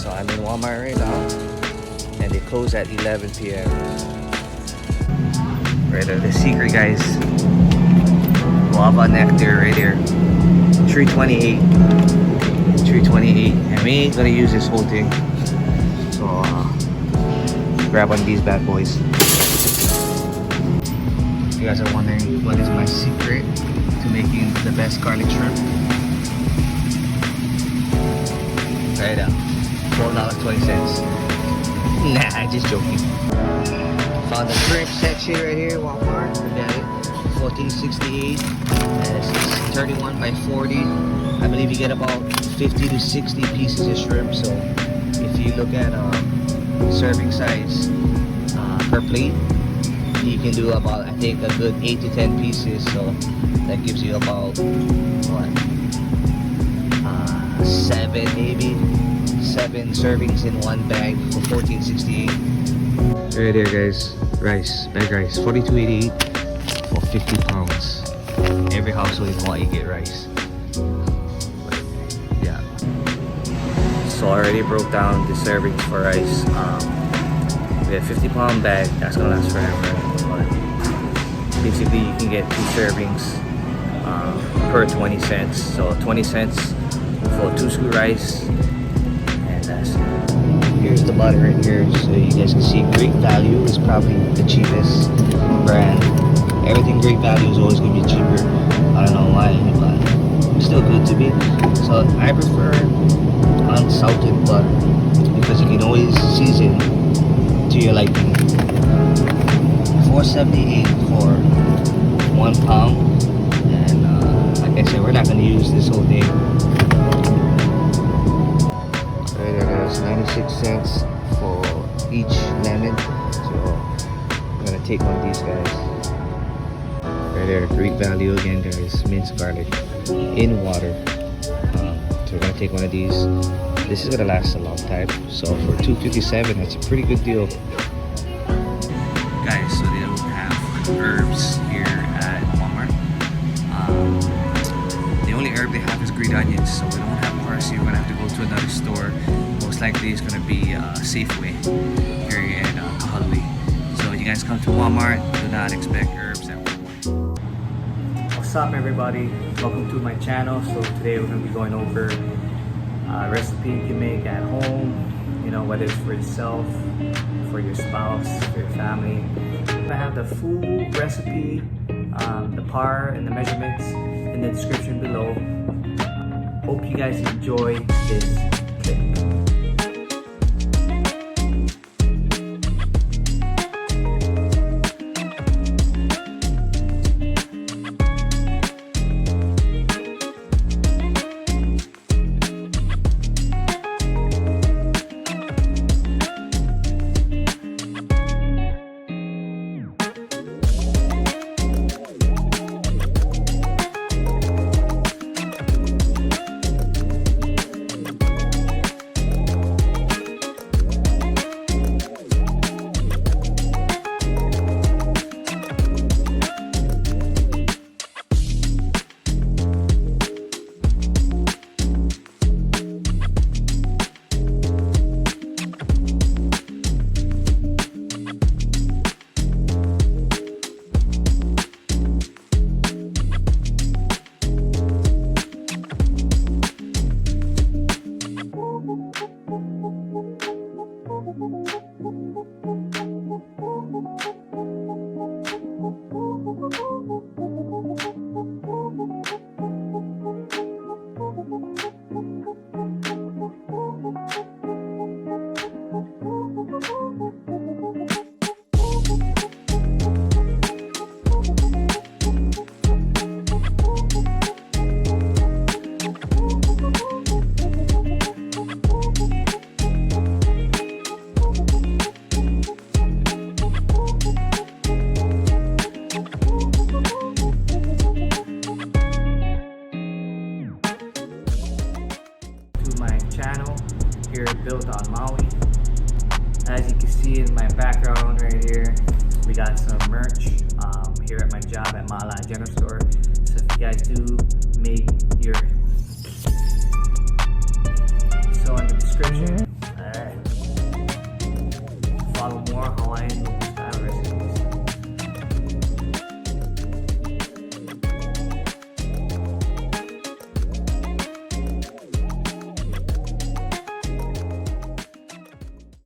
So I'm in Walmart right now, and they close at 11 p.m. Right there, the secret, guys. Guava nectar right here. 328. 328. And we ain't gonna use this whole thing. So grab one of these bad boys. If you guys are wondering what is my secret to making the best garlic shrimp, try it out. $12.20. Nah, just joking. Found the shrimp section right here, Walmart. Look at it. $14.68. It's 31 by 40. I believe you get about 50 to 60 pieces of shrimp. So if you look at serving size per plate, you can do about, I think, a good 8 to 10 pieces. So that gives you about what, 7 maybe. 7 servings in one bag for $14.68. Right there, guys. Rice, bag rice, $42.88 for 50 pounds. Every household in Hawaii get rice. But, yeah. So I already broke down the servings for rice. We have 50-pound bag. That's gonna last forever. But basically, you can get 2 servings per 20 cents. So 20 cents for 2 scoop rice. Here's the butter right here, so you guys can see Great Value is probably the cheapest brand. Everything Great Value is always going to be cheaper. I don't know why, but it's still good to be. So I prefer unsalted butter because you can always season to your liking. $4.78 for 1 pound, and like I said, we're not going to use this whole thing. 96 cents for each lemon. So I'm gonna take one of these guys. Right there, Great Value again, guys. Minced garlic in water. So we're gonna take one of these. This is gonna last a long time. So for $2.57, that's a pretty good deal. Guys, so they don't have herbs here at Walmart. The only herb they have is green onions, so we don't have parsley. We're gonna have to go to another store. Most likely it's gonna be Safeway here in Kahului. So when you guys come to Walmart, do not expect herbs at Walmart. What's up, everybody? Welcome to my channel. So today we're gonna be going over a recipe you can make at home. You know, whether it's for yourself, for your spouse, for your family. I have the full recipe, the par and the measurements in the description below. Hope you guys enjoy this clip. Here built on Maui. As you can see in my background right here, we got some merch here at my job at Mala General Store. So if you guys do make your, so in the description, more Hawaiian